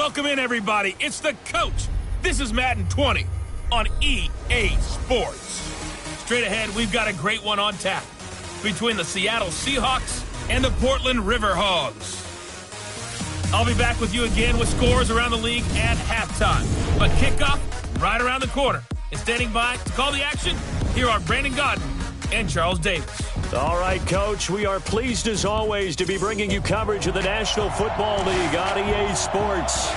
Welcome in, everybody. It's the coach. This is Madden 20 on EA Sports. Straight ahead, we've got a great one on tap between the Seattle Seahawks and the Portland River Hogs. I'll be back with you again with scores around the league at halftime. But kickoff right around the corner. And standing by to call the action, here are Brandon Godden and Charles Davis. All right, Coach, we are pleased as always to be bringing you coverage of the National Football League on EA Sports.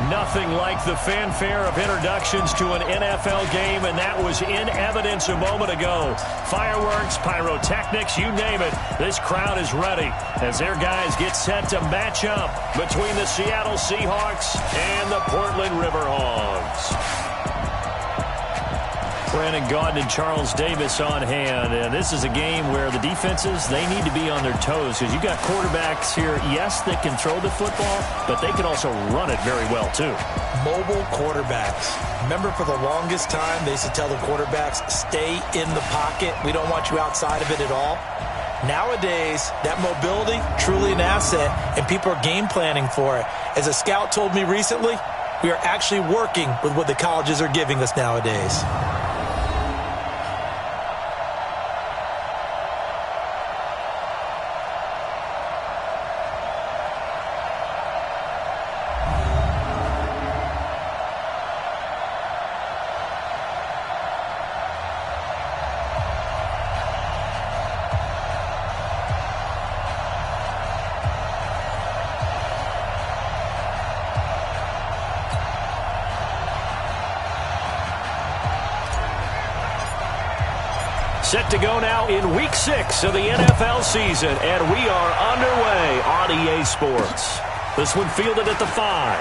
Nothing like the fanfare of introductions to an NFL game, and that was in evidence a moment ago. Fireworks, pyrotechnics, you name it. This crowd is ready as their guys get set to match up between the Seattle Seahawks and the Portland River Hogs. Brandon Gaudin and Charles Davis on hand. And this is a game where the defenses, they need to be on their toes because you've got quarterbacks here, yes, that can throw the football, but they can also run it very well, too. Mobile quarterbacks. Remember, for the longest time, they used to tell the quarterbacks, stay in the pocket. We don't want you outside of it at all. Nowadays, that mobility, truly an asset, and people are game planning for it. As a scout told me recently, we are actually working with what the colleges are giving us nowadays. Set to go now in Week 6 of the NFL season, and we are underway on EA Sports. This one fielded at the 5.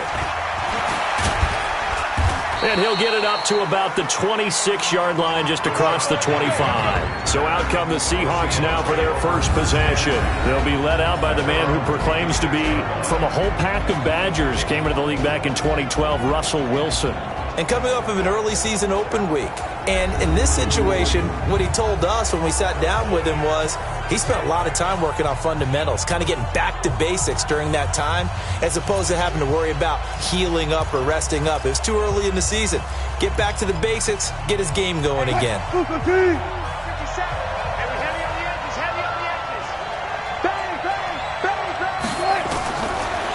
And he'll get it up to about the 26-yard line just across the 25. So out come the Seahawks now for their first possession. They'll be led out by the man who proclaims to be from a whole pack of Badgers. Came into the league back in 2012, Russell Wilson. And coming off of an early season open week. And in this situation, what he told us when we sat down with him was he spent a lot of time working on fundamentals, kind of getting back to basics during that time, as opposed to having to worry about healing up or resting up. It was too early in the season. Get back to the basics, get his game going again.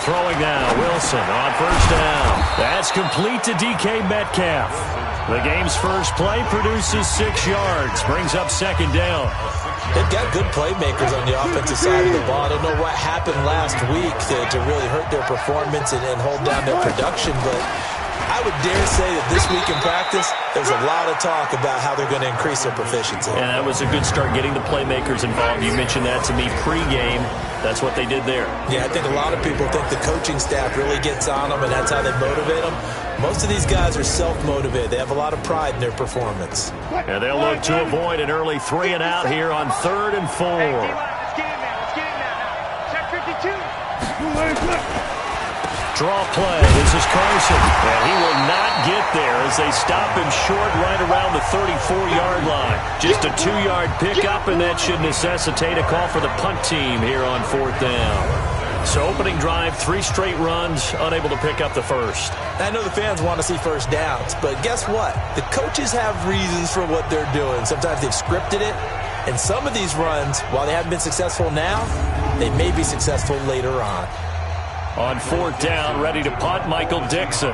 Throwing now, Wilson on first down. That's complete to DK Metcalf. The game's first play produces 6 yards, brings up second down. They've got good playmakers on the offensive side of the ball. I don't know what happened last week to really hurt their performance and hold down their production, but I would dare say that this week in practice, there's a lot of talk about how they're going to increase their proficiency. And that was a good start getting the playmakers involved. You mentioned that to me pregame. That's what they did there. Yeah, I think a lot of people think the coaching staff really gets on them, and that's how they motivate them. Most of these guys are self-motivated. They have a lot of pride in their performance. And they'll look to avoid an early 3 and out here on 3rd and 4. Let's get him now. Check 52. Draw play. This is Carson. And he will not get there as they stop him short right around the 34-yard line. Just a 2-yard pickup, and that should necessitate a call for the punt team here on 4th down. So opening drive, 3 straight runs, unable to pick up the first. I know the fans want to see first downs, but guess what? The coaches have reasons for what they're doing. Sometimes they've scripted it, and some of these runs, while they haven't been successful now, they may be successful later on. On 4th down, ready to punt, Michael Dixon.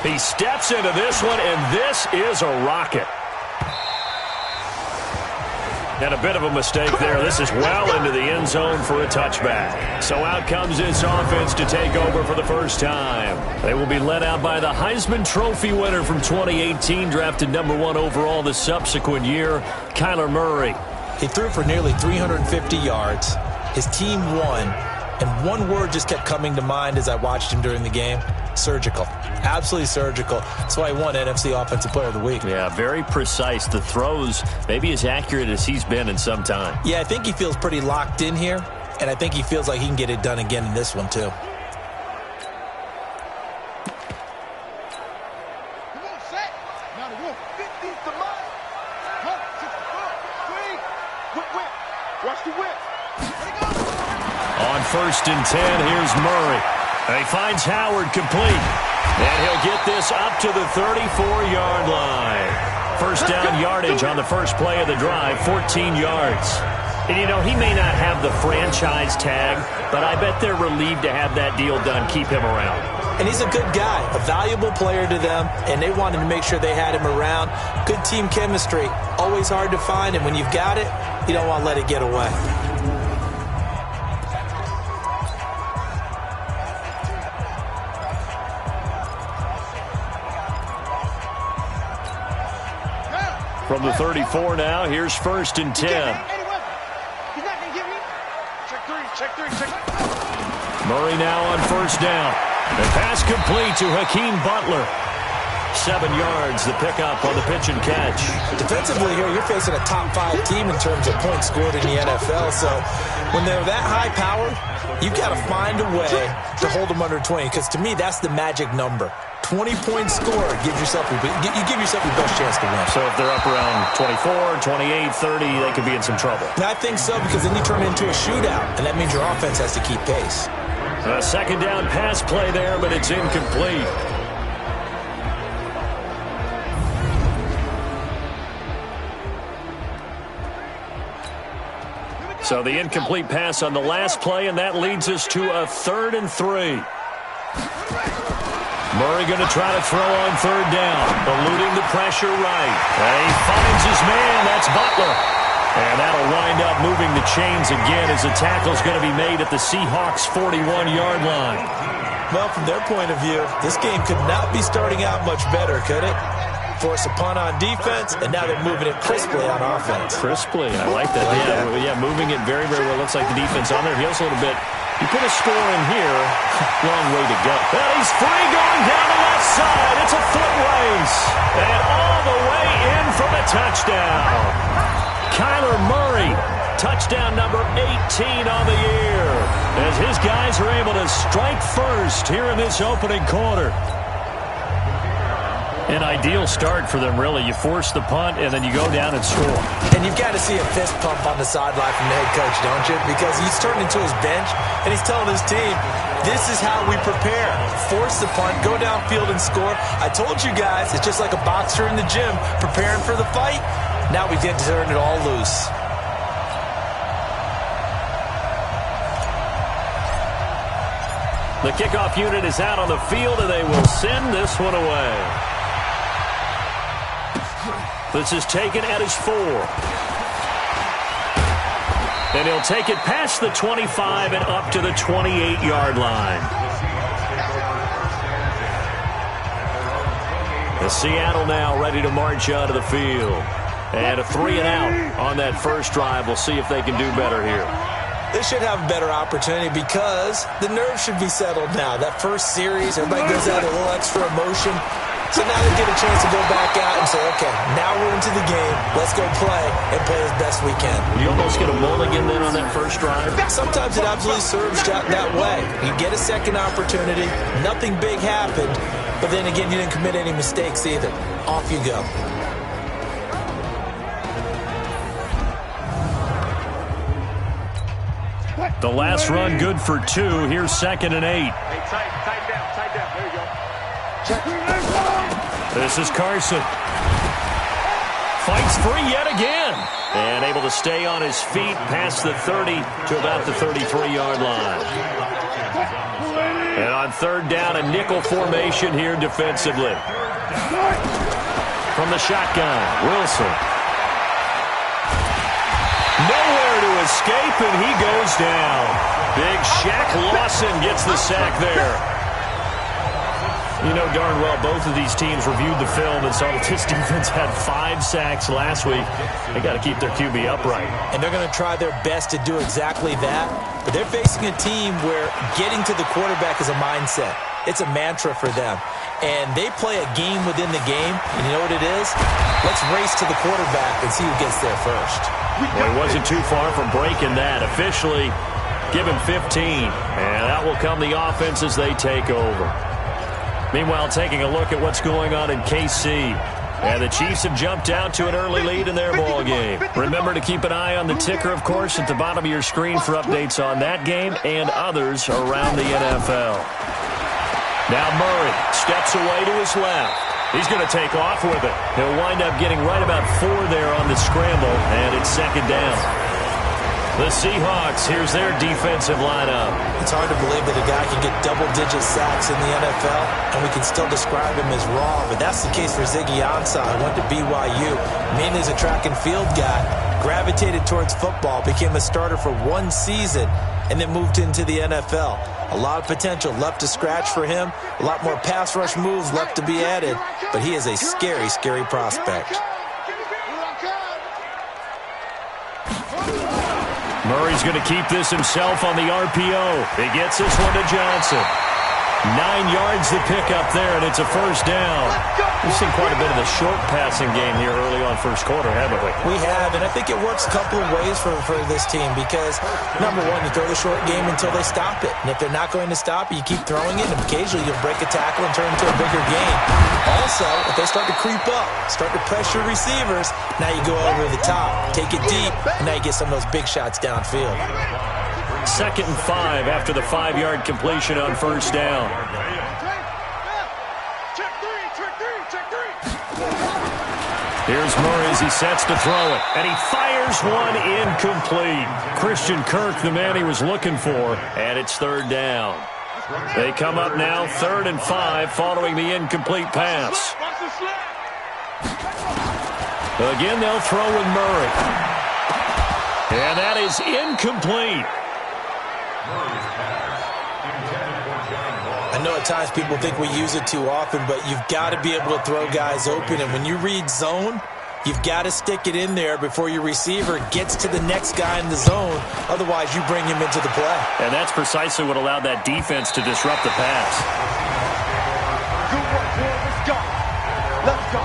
He steps into this one, and this is a rocket. And a bit of a mistake there. This is well into the end zone for a touchback. So out comes this offense to take over for the first time. They will be led out by the Heisman Trophy winner from 2018, drafted #1 overall the subsequent year, Kyler Murray. He threw for nearly 350 yards. His team won. And one word just kept coming to mind as I watched him during the game. Surgical. Absolutely surgical. That's why he won NFC Offensive Player of the Week. Yeah, very precise. The throws maybe as accurate as he's been in some time. Yeah, I think he feels pretty locked in here. And I think he feels like he can get it done again in this one, too. 1st and 10. Here's Murray. He finds Howard complete. And he'll get this up to the 34-yard line. First down yardage on the first play of the drive, 14 yards. And, you know, he may not have the franchise tag, but I bet they're relieved to have that deal done, keep him around. And he's a good guy, a valuable player to them, and they wanted to make sure they had him around. Good team chemistry, always hard to find, and when you've got it, you don't want to let it get away. From the 34 now, here's 1st and 10. He's not going to give me. Check three. Murray now on 1st down. The pass complete to Hakeem Butler. 7 yards, the pickup on the pitch and catch. Defensively here, you're facing a top 5 team in terms of points scored in the NFL. So when they're that high powered, you've got to find a way to hold them under 20. Because to me, that's the magic number. 20-point score, you give yourself your best chance to win. So if they're up around 24, 28, 30, they could be in some trouble. And I think so, because then you turn it into a shootout, and that means your offense has to keep pace. A 2nd down pass play there, but it's incomplete. So the incomplete pass on the last play, and that leads us to a 3rd and 3. Murray going to try to throw on 3rd down, eluding the pressure right. And he finds his man. That's Butler. And that'll wind up moving the chains again as the tackle's going to be made at the Seahawks' 41-yard line. Well, from their point of view, this game could not be starting out much better, could it? Force a punt on defense, and now they're moving it crisply on offense. Crisply, I like that. Yeah, moving it very, very well. Looks like the defense on there heals a little bit. You put a score in here, long way to go. And he's free going down the left side. It's a foot race. And all the way in for the touchdown. Kyler Murray, touchdown number 18 on the year. As his guys are able to strike first here in this opening quarter. An ideal start for them, really. You force the punt, and then you go down and score. And you've got to see a fist pump on the sideline from the head coach, don't you? Because he's turned into his bench, and he's telling his team, this is how we prepare. Force the punt, go downfield and score. I told you guys, it's just like a boxer in the gym preparing for the fight. Now we get to turn it all loose. The kickoff unit is out on the field, and they will send this one away. This is taken at his 4. And he'll take it past the 25 and up to the 28-yard line. The Seattle now ready to march out of the field. And a 3 and out on that first drive. We'll see if they can do better here. They should have a better opportunity because the nerves should be settled now. That first series, everybody goes out a little extra emotion. So now they get a chance to go back out and say, okay, now we're into the game. Let's go play and play as best we can. You almost get a mulligan then on that first drive? Sometimes it absolutely serves that way. You get a second opportunity. Nothing big happened. But then again, you didn't commit any mistakes either. Off you go. The last run good for 2. Here's 2nd and 8. Hey, tighten down. There you go. Check. This is Carson. Fights free yet again. And able to stay on his feet past the 30 to about the 33-yard line. And on 3rd down, a nickel formation here defensively. From the shotgun, Wilson. Nowhere to escape, and he goes down. Big Shaq Lawson gets the sack there. You know darn well both of these teams reviewed the film and saw that this defense had 5 sacks last week. They got to keep their QB upright. And they're going to try their best to do exactly that. But they're facing a team where getting to the quarterback is a mindset. It's a mantra for them. And they play a game within the game. And you know what it is? Let's race to the quarterback and see who gets there first. Well, he wasn't too far from breaking that. Officially given 15. And that will come the offense as they take over. Meanwhile, taking a look at what's going on in KC. And the Chiefs have jumped out to an early lead in their ball game. Remember to keep an eye on the ticker, of course, at the bottom of your screen for updates on that game and others around the NFL. Now Murray steps away to his left. He's going to take off with it. He'll wind up getting right about 4 there on the scramble, and it's second down. The Seahawks, here's their defensive lineup. It's hard to believe that a guy can get double-digit sacks in the NFL, and we can still describe him as raw, but that's the case for Ziggy Ansah. Went to BYU, mainly as a track and field guy, gravitated towards football, became a starter for 1 season, and then moved into the NFL. A lot of potential left to scratch for him, a lot more pass rush moves left to be added, but he is a scary, scary prospect. Murray's going to keep this himself on the RPO. He gets this one to Johnson. 9 yards to pick up there, and it's a first down. We've seen quite a bit of the short passing game here early on first quarter, haven't we? We have, and I think it works a couple of ways for this team because, number one, you throw the short game until they stop it. And if they're not going to stop it, you keep throwing it, and occasionally you'll break a tackle and turn it into a bigger game. Also, if they start to creep up, start to pressure receivers, now you go over the top, take it deep, and now you get some of those big shots downfield. 2nd and 5 after the 5-yard completion on first down. Here's Murray as he sets to throw it, and he fires one incomplete. Christian Kirk, the man he was looking for, and it's 3rd down. They come up now 3rd and 5 following the incomplete pass. Again, they'll throw with Murray. And that is incomplete. I know at times people think we use it too often, but you've got to be able to throw guys open. And when you read zone, you've got to stick it in there before your receiver gets to the next guy in the zone. Otherwise, you bring him into the play. And that's precisely what allowed that defense to disrupt the pass. Good work, boy. Let's go. Let's go.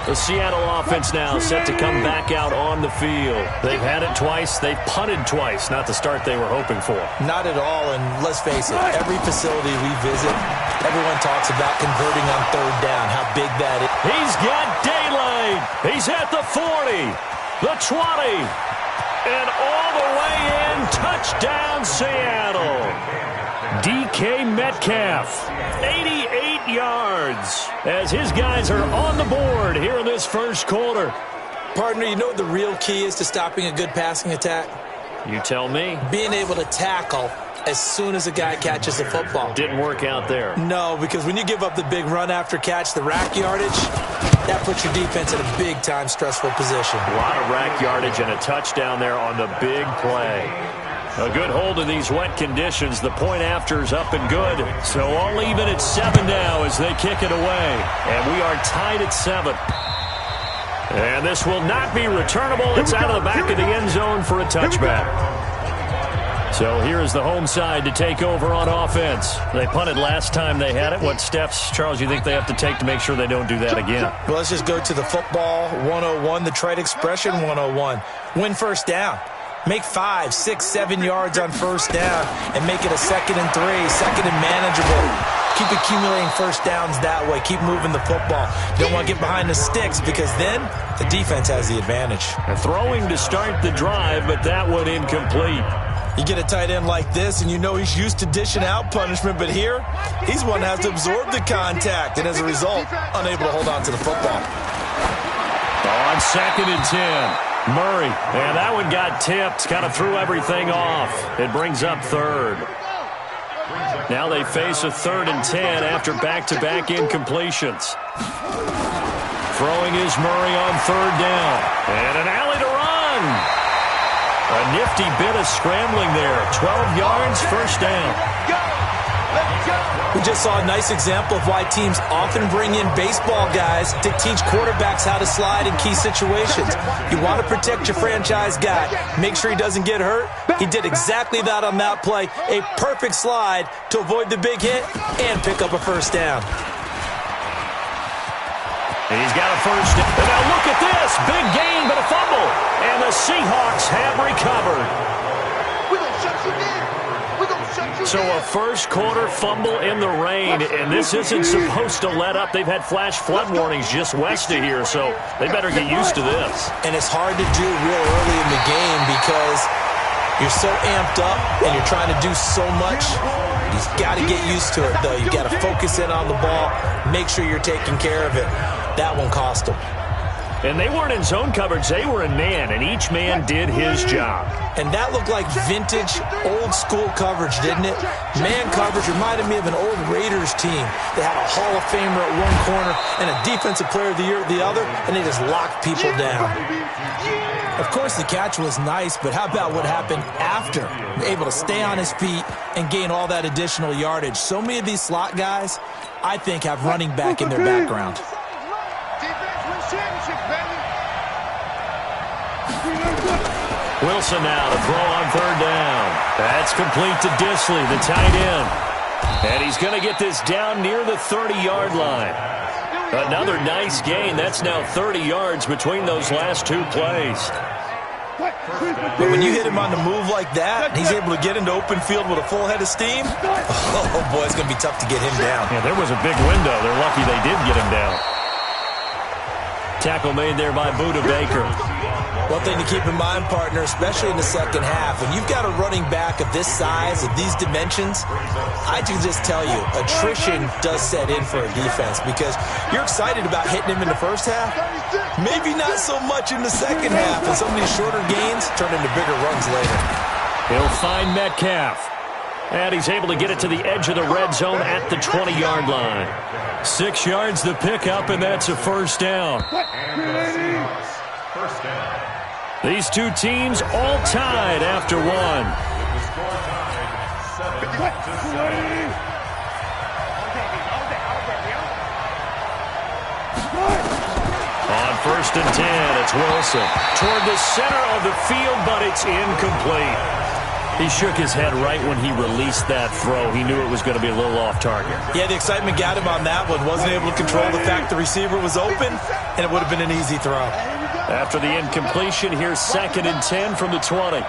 The Seattle offense now set to come back out on the field. They've had it twice. They've punted twice. Not the start they were hoping for. Not at all, and let's face it, every facility we visit, everyone talks about converting on 3rd down, how big that is. He's got daylight. He's at the 40, the 20, and all the way in. Touchdown, Seattle. DK Metcalf, 88 yards, as his guys are on the board here in this first quarter. Partner, you know what the real key is to stopping a good passing attack? You tell me. Being able to tackle as soon as a guy catches the football. Didn't work out there. No, because when you give up the big run after catch, the rack yardage, that puts your defense in a big-time stressful position. A lot of rack yardage and a touchdown there on the big play. A good hold in these wet conditions. The point after's up and good. So all even at 7 now as they kick it away. And we are tied at 7. And this will not be returnable. It's out of the back of the end zone for a touchback. So here is the home side to take over on offense. They punted last time they had it. What steps, Charles, you think they have to take to make sure they don't do that again? Well, let's just go to the football 101, the trade expression 101. Win first down. Make 5, 6, 7 yards on first down and make it a 2nd and 3, 2nd and manageable. Keep accumulating first downs that way. Keep moving the football. You don't want to get behind the sticks because then the defense has the advantage. Throwing to start the drive, but that one incomplete. You get a tight end like this, and you know he's used to dishing out punishment, but here, he's one that has to absorb the contact, and as a result, unable to hold on to the football. On 2nd and 10. Murray, and that one got tipped, kind of threw everything off. It brings up 3rd. Now they face a 3rd and 10 after back-to-back incompletions. Throwing is Murray on 3rd down. And an alley to run. A nifty bit of scrambling there. 12 yards, first down. We just saw a nice example of why teams often bring in baseball guys to teach quarterbacks how to slide in key situations. You want to protect your franchise guy. Make sure he doesn't get hurt. He did exactly that on that play. A perfect slide to avoid the big hit and pick up a first down. He's got a first down. And now look at this. Big gain, but a fumble. And the Seahawks have recovered. We're going to shut you down. We're going to So a first quarter fumble in the rain, and this isn't supposed to let up. They've had flash flood warnings just west of here, so they better get used to this. And it's hard to do real early in the game because you're so amped up and you're trying to do so much. You've got to get used to it, though. You've got to focus in on the ball, make sure you're taking care of it. That one cost them. And they weren't in zone coverage. They were in man, and each man did his job. And that looked like vintage, old-school coverage, didn't it? Man coverage reminded me of an old Raiders team. They had a Hall of Famer at one corner and a Defensive Player of the Year at the other, and they just locked people down. Of course, the catch was nice, but how about what happened after? Able to stay on his feet and gain all that additional yardage. So many of these slot guys, I think, have running back in their background. Wilson now to throw on third down. That's complete to Disley, the tight end. And he's going to get this down near the 30-yard line. Another nice gain. That's now 30 yards between those last two plays. But when you hit him on the move like that, and he's able to get into open field with a full head of steam, oh boy, it's going to be tough to get him down. Yeah, there was a big window. They're lucky they did get him down. Tackle made there by Buda Baker. One thing to keep in mind, partner, especially in the second half, when you've got a running back of this size, of these dimensions, I can just tell you, attrition does set in for a defense because you're excited about hitting him in the first half, maybe not so much in the second half, and some of these shorter gains turn into bigger runs later. He'll find Metcalf. And he's able to get it to the edge of the red zone at the 20-yard line. 6 yards the pickup, and that's a first down. These two teams all tied after one. On 1st and 10, it's Wilson. Toward the center of the field, but it's incomplete. He shook his head right when he released that throw. He knew it was going to be a little off target. Yeah, the excitement got him on that one. Wasn't able to control the fact the receiver was open, and it would have been an easy throw. After the incompletion, here's 2nd and 10 from the 20.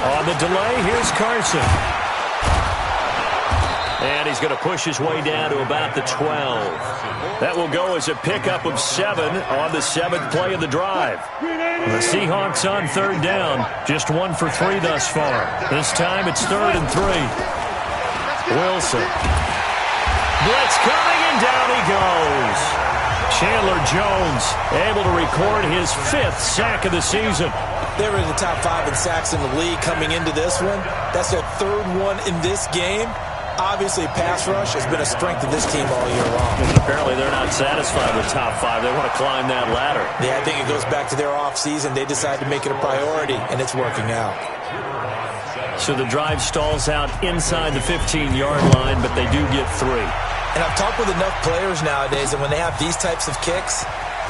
On the delay, here's Carson. And he's going to push his way down to about the 12. That will go as a pickup of 7 on the 7th play of the drive. The Seahawks on 3rd down, just 1 for 3 thus far. This time it's 3rd and 3. Wilson. Blitz coming, and down he goes. Chandler Jones able to record his 5th sack of the season. They were in the top 5 in sacks in the league coming into this one. That's their 3rd one in this game. Obviously, pass rush has been a strength of this team all year long. And apparently they're not satisfied with top 5. They want to climb that ladder. Yeah, I think it goes back to their offseason. They decided to make it a priority, and it's working out. So the drive stalls out inside the 15-yard line, but they do get 3. And I've talked with enough players nowadays that when they have these types of kicks,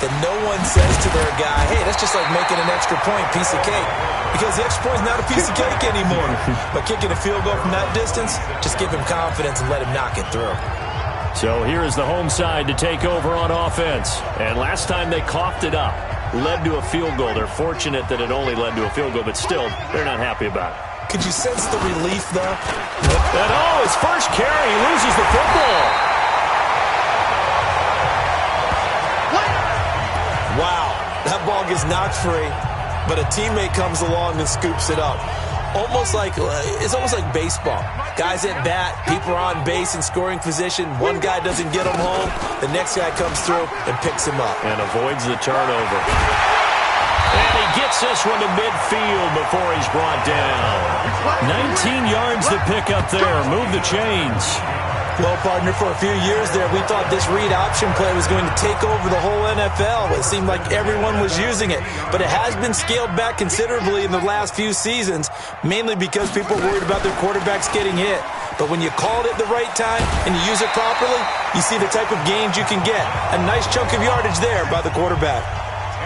that no one says to their guy, hey, that's just like making an extra point, piece of cake. Because the extra point is not a piece of cake anymore. But kicking a field goal from that distance, just give him confidence and let him knock it through. So here is the home side to take over on offense. And last time they coughed it up, led to a field goal. They're fortunate that it only led to a field goal, but still, they're not happy about it. Could you sense the relief, though? And his first carry, he loses the football. Wow, that ball gets knocked free, but a teammate comes along and scoops it up. It's almost like baseball. Guys at bat, people are on base in scoring position. One guy doesn't get him home. The next guy comes through and picks him up. And avoids the turnover. And he gets this one to midfield before he's brought down. 19 yards to pick up there. Move the chains. Well, partner, for a few years there, we thought this read option play was going to take over the whole NFL. It seemed like everyone was using it. But it has been scaled back considerably in the last few seasons, mainly because people are worried about their quarterbacks getting hit. But when you call it at the right time and you use it properly, you see the type of gains you can get. A nice chunk of yardage there by the quarterback.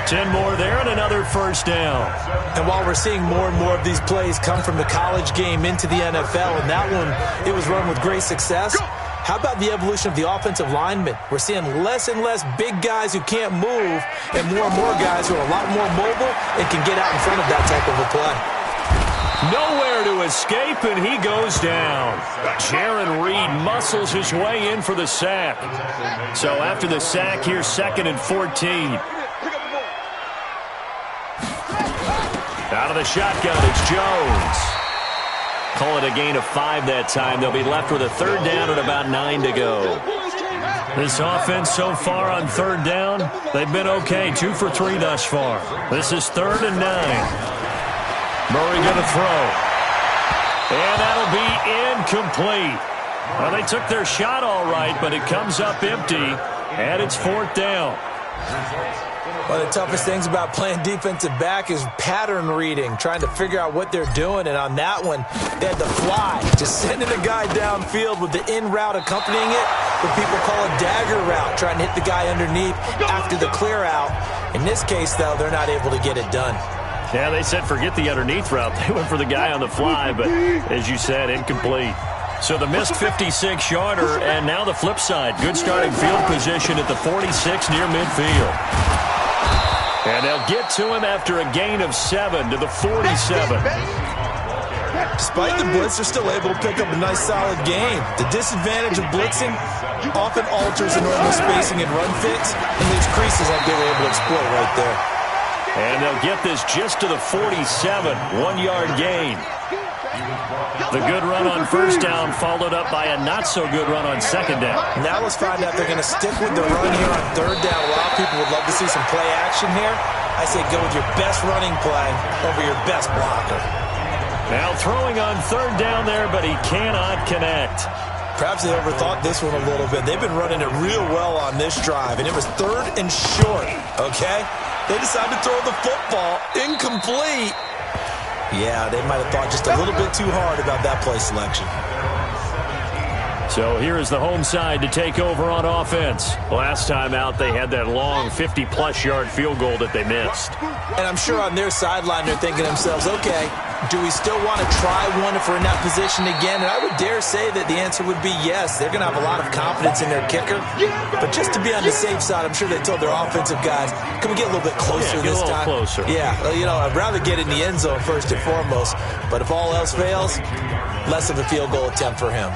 10 more there and another first down. And while we're seeing more and more of these plays come from the college game into the NFL, and that one, it was run with great success, how about the evolution of the offensive linemen? We're seeing less and less big guys who can't move and more guys who are a lot more mobile and can get out in front of that type of a play. Nowhere to escape, and he goes down. Jaron Reed muscles his way in for the sack. So after the sack, here's 2nd and 14. Out of the shotgun, it's Jones. Call it a gain of 5 that time. They'll be left with a 3rd down and about 9 to go. This offense so far on 3rd down, they've been okay. 2 for 3 thus far. This is 3rd and 9. Murray going to throw. And that'll be incomplete. Well, they took their shot all right, but it comes up empty, and it's 4th down. One of the toughest things about playing defensive back is pattern reading, trying to figure out what they're doing. And on that one, they had to fly, just sending a guy downfield with the in route accompanying it, what people call a dagger route, trying to hit the guy underneath after the clear out. In this case, though, they're not able to get it done. Yeah, they said forget the underneath route. They went for the guy on the fly, but as you said, incomplete. So the missed 56-yarder, and now the flip side. Good starting field position at the 46 near midfield. And they'll get to him after a gain of 7 to the 47. Despite the blitz, they're still able to pick up a nice, solid game. The disadvantage of blitzing often alters the normal spacing and run fits, and leaves creases like they were able to exploit right there. And they'll get this just to the 47, 1-yard gain. The good run on 1st down followed up by a not-so-good run on 2nd down. Now let's find out if they're going to stick with the run here on 3rd down. A lot of people would love to see some play action here. I say go with your best running play over your best blocker. Now throwing on 3rd down there, but he cannot connect. Perhaps they overthought this one a little bit. They've been running it real well on this drive, and it was 3rd and short, okay? They decided to throw the football. Incomplete. Yeah, they might have thought just a little bit too hard about that play selection. So here is the home side to take over on offense. Last time out, they had that long 50-plus yard field goal that they missed. And I'm sure on their sideline, they're thinking to themselves, okay, do we still want to try one if we're in that position again? And I would dare say that the answer would be yes. They're going to have a lot of confidence in their kicker. But just to be on the safe side, I'm sure they told their offensive guys, can we get a little bit closer this time? Closer. Yeah, well, you know, I'd rather get in the end zone first and foremost. But if all else fails, less of a field goal attempt for him.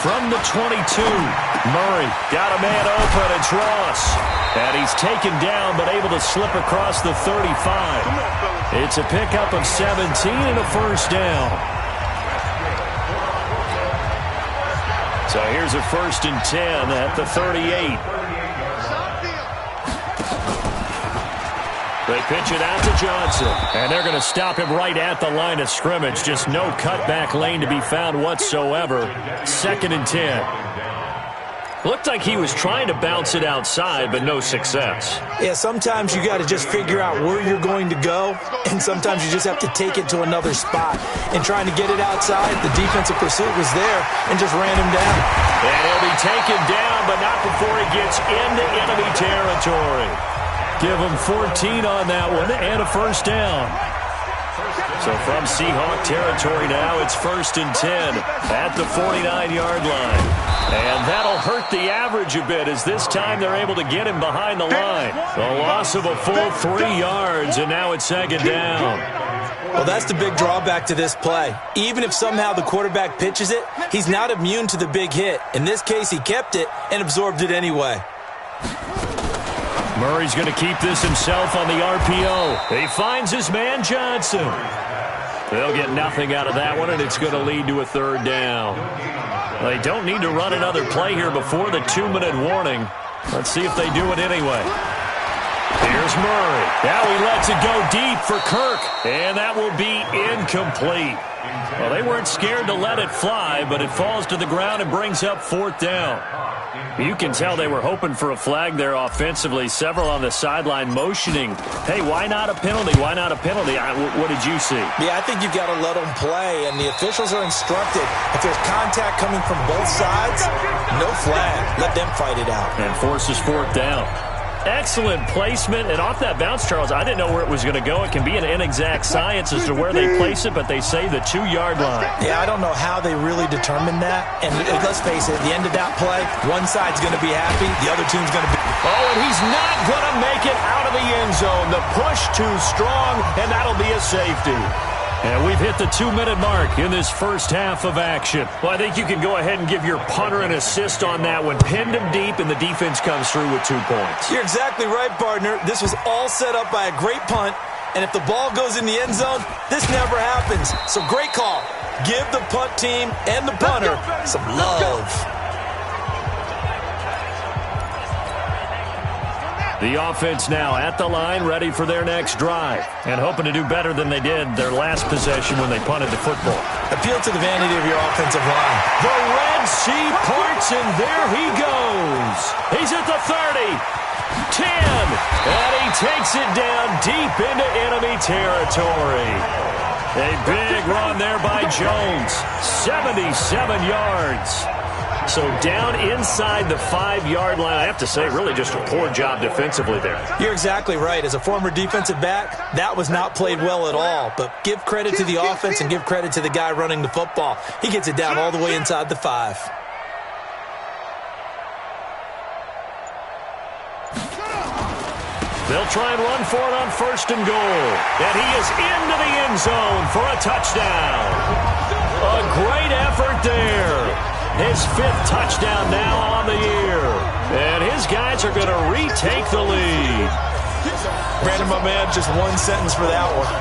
From the 22, Murray got a man open. It's Ross. And he's taken down but able to slip across the 35. It's a pickup of 17 and a 1st down. So here's a 1st and 10 at the 38. They pitch it out to Johnson. And they're going to stop him right at the line of scrimmage. Just no cutback lane to be found whatsoever. 2nd and 10. Looked like he was trying to bounce it outside, but no success. Yeah, sometimes you got to just figure out where you're going to go, and sometimes you just have to take it to another spot. And trying to get it outside, the defensive pursuit was there and just ran him down. And he'll be taken down, but not before he gets into enemy territory. Give him 14 on that one and a 1st down. So from Seahawk territory now, it's 1st and 10 at the 49-yard line. And that'll hurt the average a bit as this time they're able to get him behind the line. The loss of a full 3 yards, and now it's 2nd down. Well, that's the big drawback to this play. Even if somehow the quarterback pitches it, he's not immune to the big hit. In this case, he kept it and absorbed it anyway. Murray's going to keep this himself on the RPO. He finds his man Johnson. They'll get nothing out of that one, and it's going to lead to a 3rd down. They don't need to run another play here before the 2-minute warning. Let's see if they do it anyway. Here's Murray. Now he lets it go deep for Kirk, and that will be incomplete. Well, they weren't scared to let it fly, but it falls to the ground and brings up 4th down. You can tell they were hoping for a flag there offensively. Several on the sideline motioning, hey, why not a penalty? Why not a penalty? What did you see? Yeah, I think you've got to let them play, and the officials are instructed. If there's contact coming from both sides, no flag. Let them fight it out. And forces 4th down. Excellent placement, and off that bounce, Charles, I didn't know where it was going to go. It can be an inexact science as to where they place it, but they say the 2-yard line. Yeah, I don't know how they really determined that. And let's face it, at the end of that play, one side's going to be happy, the other team's going to be... Oh, and he's not going to make it out of the end zone. The push too strong, and that'll be a safety. And we've hit the 2-minute mark in this first half of action. Well, I think you can go ahead and give your punter an assist on that one. Pinned him deep, and the defense comes through with 2 points. You're exactly right, partner. This was all set up by a great punt, and if the ball goes in the end zone, this never happens. So great call. Give the punt team and the punter some love. The offense now at the line, ready for their next drive, and hoping to do better than they did their last possession when they punted the football. Appeal to the vanity of your offensive line. The Red Sea parts, and there he goes. He's at the 30, 10, and he takes it down deep into enemy territory. A big run there by Jones, 77 yards. So down inside the 5-yard line. I have to say, really just a poor job defensively there. You're exactly right. As a former defensive back, that was not played well at all. But give credit to the offense and give credit to the guy running the football. He gets it down all the way inside the 5. They'll try and run for it on 1st and goal. And he is into the end zone for a touchdown. A great effort there. His 5th touchdown now on the year. And his guys are going to retake the lead. Brandon, my man, just one sentence for that one.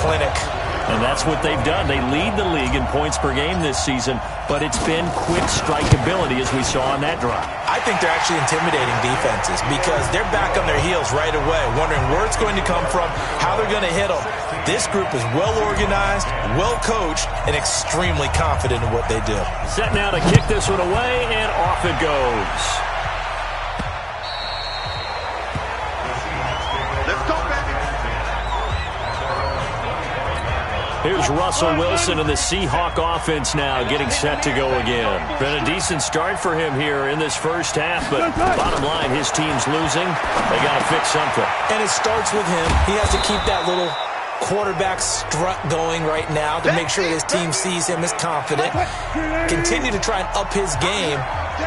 Clinic. And that's what they've done. They lead the league in points per game this season, but it's been quick strikeability as we saw on that drive. I think they're actually intimidating defenses because they're back on their heels right away, wondering where it's going to come from, how they're going to hit them. This group is well-organized, well-coached, and extremely confident in what they do. Set now to kick this one away, and off it goes. Let's go, baby. Here's Russell Wilson and the Seahawk offense now getting set to go again. Been a decent start for him here in this first half, but bottom line, his team's losing. They got to fix something. And it starts with him. He has to keep that little quarterback strut going right now to make sure his team sees him as confident. Continue to try and up his game,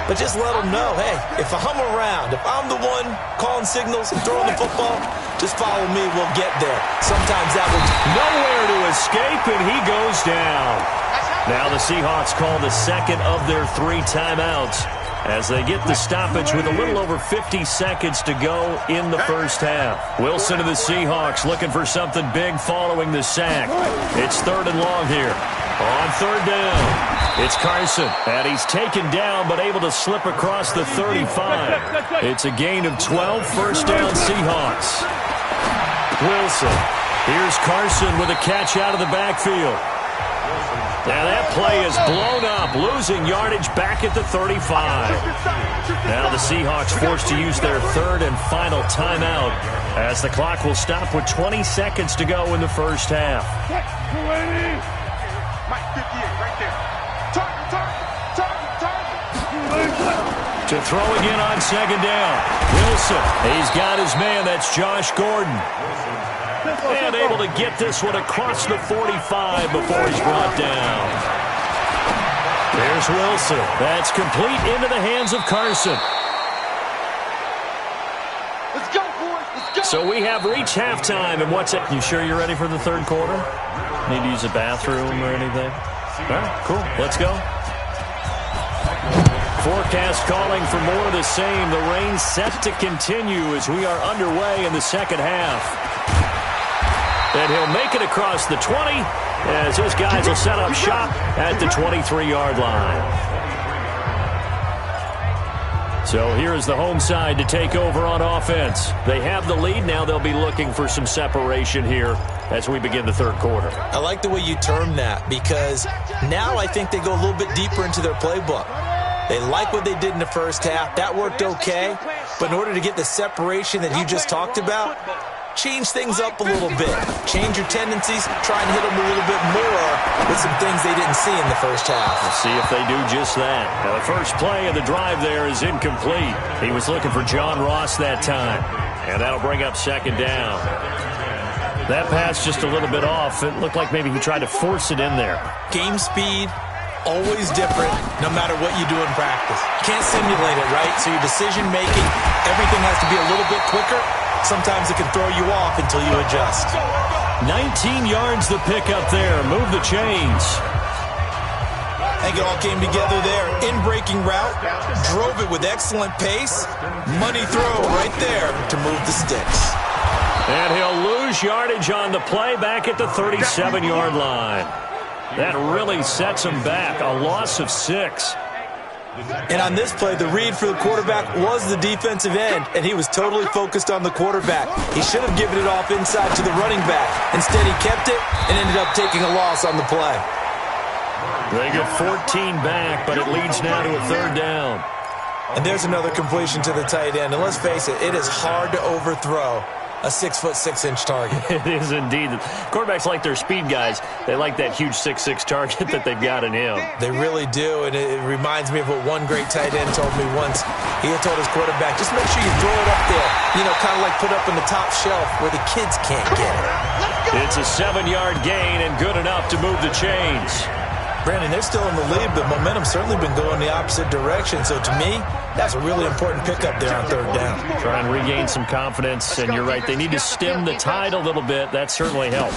but just let him know, hey, if I'm around, if I'm the one calling signals and throwing the football, just follow me, we'll get there. Sometimes that will nowhere to escape, and he goes down. Now the Seahawks call the second of their 3 timeouts as they get the stoppage with a little over 50 seconds to go in the first half. Wilson and the Seahawks looking for something big following the sack. It's 3rd and long here. On 3rd down, it's Carson, and he's taken down but able to slip across the 35. It's a gain of 12, 1st down Seahawks. Wilson, here's Carson with a catch out of the backfield. Now that play is blown up, losing yardage back at the 35. Now the Seahawks forced to use their 3rd and final timeout as the clock will stop with 20 seconds to go in the first half. To throw again on 2nd down. Wilson, he's got his man, that's Josh Gordon. And able to get this one across the 45 before he's brought down. There's Wilson. That's complete into the hands of Carson. Let's go, boys. Let's go. So we have reached halftime, and what's it? You sure you're ready for the 3rd quarter? Need to use a bathroom or anything? All right, cool. Let's go. Forecast calling for more of the same. The rain set to continue as we are underway in the second half. And he'll make it across the 20 as his guys will set up shop at the 23-yard line. So here is the home side to take over on offense. They have the lead. Now they'll be looking for some separation here as we begin the 3rd quarter. I like the way you term that because now I think they go a little bit deeper into their playbook. They like what they did in the first half. That worked okay. But in order to get the separation that you just talked about, change things up a little bit. Change your tendencies. Try and hit them a little bit more with some things they didn't see in the first half. We'll see if they do just that. Now, the first play of the drive there is incomplete. He was looking for John Ross that time. And that'll bring up 2nd down. That pass just a little bit off. It looked like maybe he tried to force it in there. Game speed, always different no matter what you do in practice. You can't simulate it, right? So your decision-making, everything has to be a little bit quicker. Sometimes it can throw you off until you adjust. 19 yards the pickup there. Move the chains. I think it all came together there. In-breaking route, drove it with excellent pace. Money throw right there to move the sticks. And he'll lose yardage on the play back at the 37-yard line. That really sets him back. A loss of 6. And on this play, the read for the quarterback was the defensive end, and he was totally focused on the quarterback. He should have given it off inside to the running back. Instead, he kept it and ended up taking a loss on the play. They get 14 back, but it leads now to a 3rd down. And there's another completion to the tight end. And let's face it, it is hard to overthrow a 6'6" target. It is indeed. Quarterbacks like their speed guys. They like that huge 6'6" target that they've got in him. They really do, and it reminds me of what one great tight end told me once. He had told his quarterback, just make sure you throw it up there, kind of like put up in the top shelf where the kids can't get it. It's a 7-yard gain and good enough to move the chains. Brandon, they're still in the lead, but momentum's certainly been going the opposite direction. So to me, that's a really important pickup there on 3rd down. Try and regain some confidence, and you're right. They need to stem the tide a little bit. That certainly helped.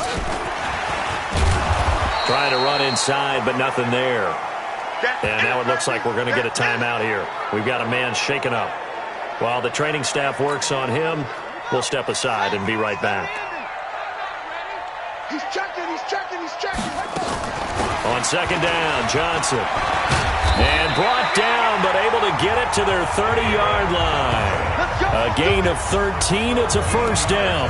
Trying to run inside, but nothing there. And now it looks like we're going to get a timeout here. We've got a man shaken up. While the training staff works on him, we'll step aside and be right back. He's checking. On 2nd down, Johnson. And brought down, but able to get it to their 30-yard line. A gain of 13. It's a 1st down.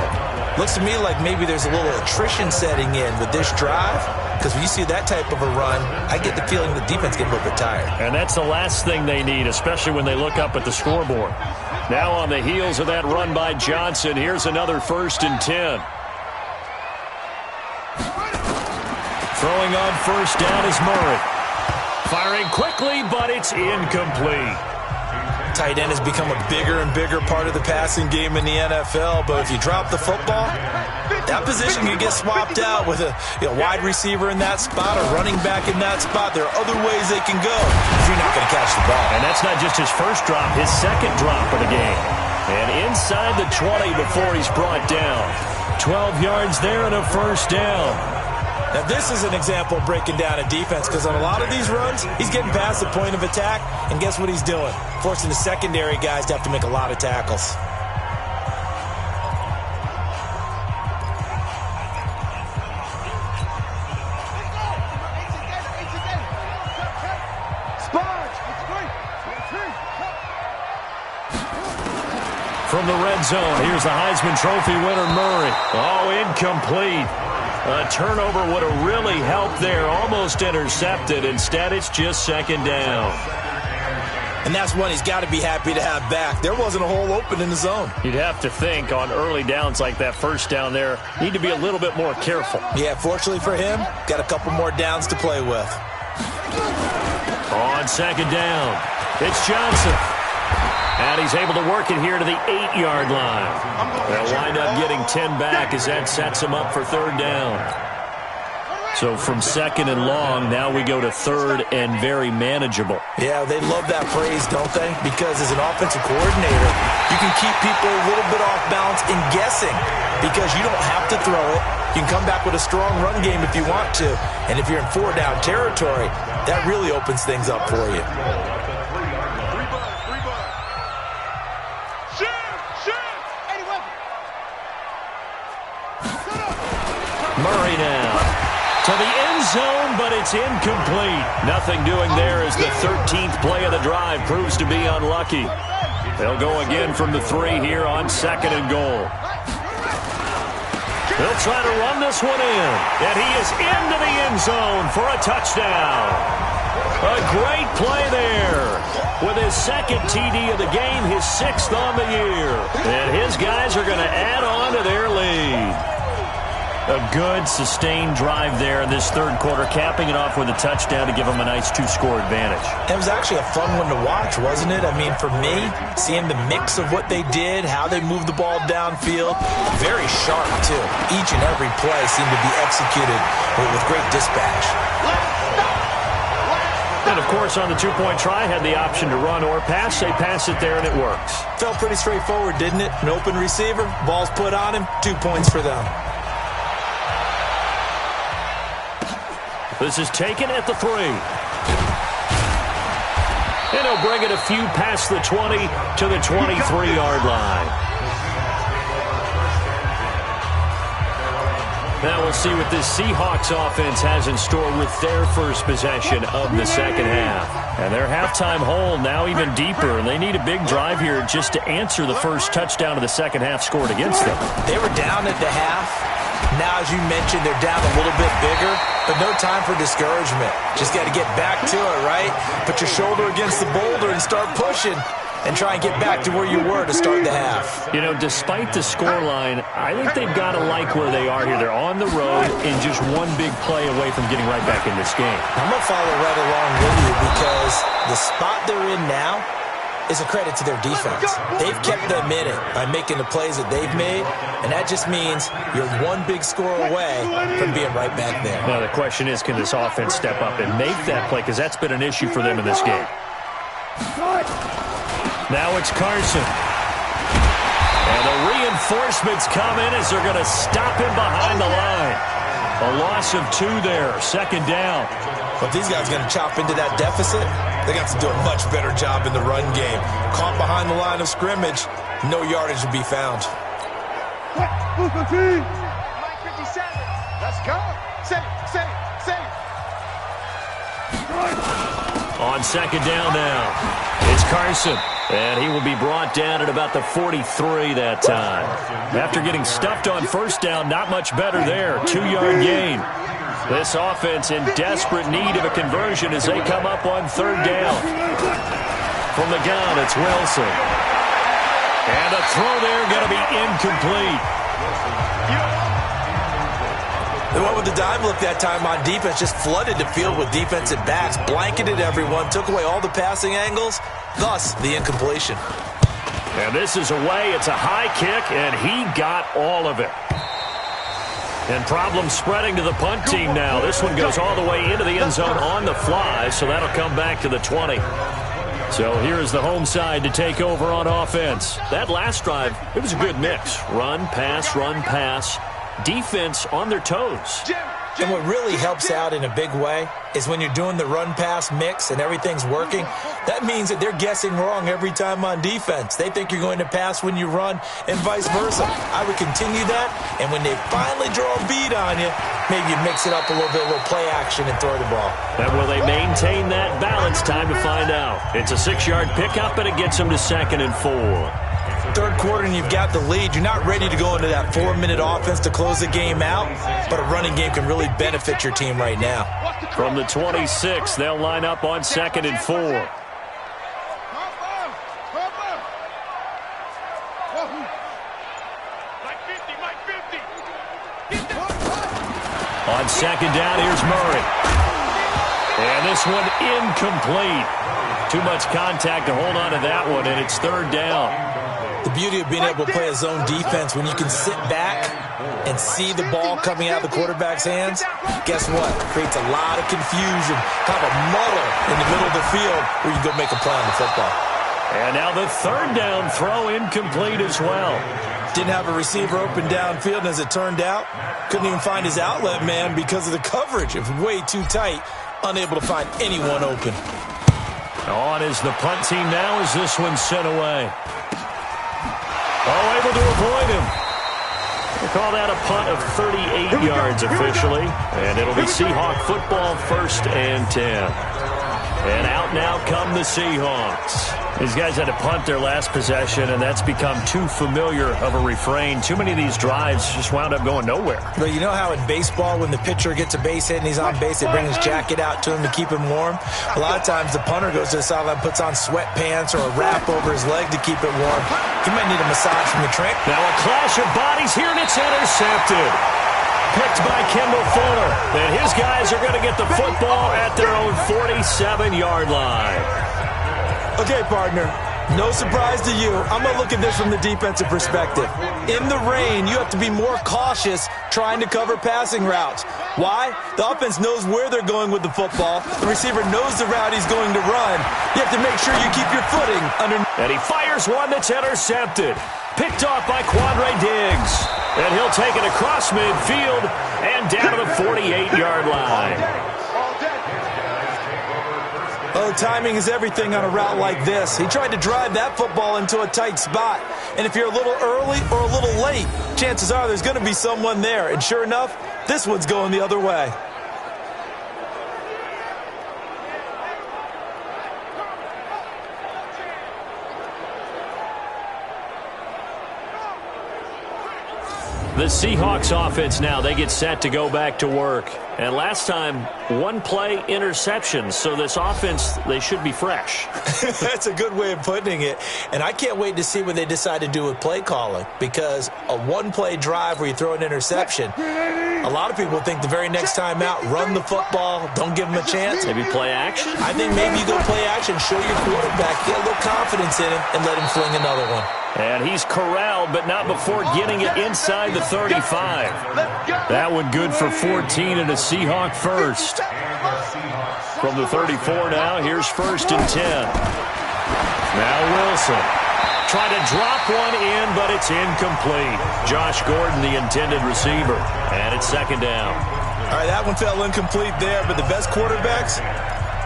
Looks to me like maybe there's a little attrition setting in with this drive. Because when you see that type of a run, I get the feeling the defense gets a little bit tired. And that's the last thing they need, especially when they look up at the scoreboard. Now on the heels of that run by Johnson, here's another 1st and 10. Throwing on 1st down is Murray. Firing quickly, but it's incomplete. Tight end has become a bigger and bigger part of the passing game in the NFL, but if you drop the football, that position can get swapped out with a wide receiver in that spot, a running back in that spot. There are other ways they can go if you're not going to catch the ball. And that's not just his first drop, his 2nd drop of the game. And inside the 20 before he's brought down. 12 yards there and a 1st down. Now, this is an example of breaking down a defense because on a lot of these runs, he's getting past the point of attack, and guess what he's doing? Forcing the secondary guys to have to make a lot of tackles. From the red zone, here's the Heisman Trophy winner, Murray. Oh, incomplete. A turnover would have really helped there. Almost intercepted. Instead, it's just 2nd down. And that's one he's got to be happy to have back. There wasn't a hole open in the zone. You'd have to think on early downs like that 1st down there, need to be a little bit more careful. Yeah, fortunately for him, got a couple more downs to play with. On 2nd down, it's Johnson. And he's able to work it here to the 8-yard line. They'll wind up getting 10 back as that sets him up for 3rd down. So from 2nd and long, now we go to 3rd and very manageable. Yeah, they love that phrase, don't they? Because as an offensive coordinator, you can keep people a little bit off balance and guessing because you don't have to throw it. You can come back with a strong run game if you want to. And if you're in 4-down territory, that really opens things up for you. Murray now to the end zone, but it's incomplete. Nothing doing there as the 13th play of the drive proves to be unlucky. They'll go again from the 3 here on 2nd and goal. They'll try to run this one in, and he is into the end zone for a touchdown. A great play there with his 2nd TD of the game, his 6th on the year. And his guys are going to add on to their lead. A good, sustained drive there in this 3rd quarter, capping it off with a touchdown to give them a nice 2-score advantage. It was actually a fun one to watch, wasn't it? I mean, for me, seeing the mix of what they did, how they moved the ball downfield, very sharp, too. Each and every play seemed to be executed with great dispatch. And, of course, on the two-point try, had the option to run or pass. They pass it there, and it works. Felt pretty straightforward, didn't it? An open receiver, ball's put on him, 2 points for them. This is taken at the 3. And he'll bring it a few past the 20 to the 23-yard line. Now we'll see what this Seahawks offense has in store with their first possession of the second half. And their halftime hole now even deeper, and they need a big drive here just to answer the first touchdown of the second half scored against them. They were down at the half. Now, as you mentioned, they're down a little bit bigger, but no time for discouragement. Just got to get back to it, right? Put your shoulder against the boulder and start pushing and try and get back to where you were to start the half. You know, despite the scoreline, I think they've got to like where they are here. They're on the road and just one big play away from getting right back in this game. I'm going to follow right along with you because the spot they're in now is a credit to their defense. They've kept them in it by making the plays that they've made, and that just means you're one big score away from being right back there. Now, the question is, can this offense step up and make that play? Because that's been an issue for them in this game. Now it's Carson. And the reinforcements come in as they're going to stop him behind the line. A loss of 2 there, second down. But these guys are going to chop into that deficit. They got to do a much better job in the run game. Caught behind the line of scrimmage, no yardage to be found. Mike 57. Let's go. Say. On second down now, it's Carson. And he will be brought down at about the 43 that time. After getting stuffed on first down, not much better there. 2-yard gain. This offense in desperate need of a conversion as they come up on third down. From the gun, it's Wilson. And a throw there going to be incomplete. They went with the dime look that time on defense, just flooded the field with defensive backs, blanketed everyone, took away all the passing angles, thus the incompletion. And this is away. It's a high kick, and he got all of it. And problems spreading to the punt team now. This one goes all the way into the end zone on the fly, so that'll come back to the 20. So here's the home side to take over on offense. That last drive, it was a good mix. Run, pass. Defense on their toes. And what really helps out in a big way is when you're doing the run-pass mix and everything's working, that means that they're guessing wrong every time on defense. They think you're going to pass when you run and vice versa. I would continue that, and when they finally draw a bead on you, maybe you mix it up a little bit, a little play action and throw the ball. And will they maintain that balance? Time to find out. It's a 6-yard pickup, and it gets them to 2nd and 4. Third quarter and you've got the lead. You're not ready to go into that 4-minute offense to close the game out, but a running game can really benefit your team right now. From the 26, they'll line up on 2nd and 4. On second down, here's Murray. And this one incomplete. Too much contact to hold on to that one, and it's third down. The beauty of being able to play a zone defense, when you can sit back and see the ball coming out of the quarterback's hands, guess what? It creates a lot of confusion, kind of a muddle in the middle of the field where you go make a play on the football. And now the third down throw incomplete as well. Didn't have a receiver open downfield, and as it turned out, couldn't even find his outlet man because of the coverage. It was way too tight, unable to find anyone open. On is the punt team now as this one's sent away. Oh, able to avoid him. They call that a punt of 38 yards officially. And it'll be Seahawk football, 1st and 10. And out now come the Seahawks. These guys had to punt their last possession, and that's become too familiar of a refrain. Too many of these drives just wound up going nowhere. But you know how in baseball, when the pitcher gets a base hit and he's on base, they bring his jacket out to him to keep him warm? A lot of times the punter goes to the sideline, puts on sweatpants or a wrap over his leg to keep it warm. He might need a massage from the trainer. Now a clash of bodies here, and it's intercepted. Picked by Kendall Fuller. And his guys are going to get the football at their own 47-yard line. Okay, partner, No surprise to you. I'm going to look at this from the defensive perspective. In the rain, you have to be more cautious trying to cover passing routes. Why? The offense knows where they're going with the football. The receiver knows the route he's going to run. You have to make sure you keep your footing underneath. And he fires one that's intercepted. Picked off by Quandre Diggs. And he'll take it across midfield and down to the 48-yard line. Oh, timing is everything on a route like this. He tried to drive that football into a tight spot. And if you're a little early or a little late, chances are there's going to be someone there. And sure enough, this one's going the other way. The Seahawks offense now, they get set to go back to work. And last time, one-play interception. So this offense, they should be fresh. That's a good way of putting it. And I can't wait to see what they decide to do with play calling. Because a one-play drive where you throw an interception, a lot of people think the very next time out, run the football, don't give them a chance. Maybe play action? I think maybe you go play action, show your quarterback, get a little confidence in him, and let him fling another one. And he's corralled, but not before getting it inside the 35. That one good for 14 and a Seahawk first. From the 34 now, here's 1st and 10. Now Wilson. Trying to drop one in, but it's incomplete. Josh Gordon, the intended receiver. And it's 2nd down. All right, that one fell incomplete there, but the best quarterbacks,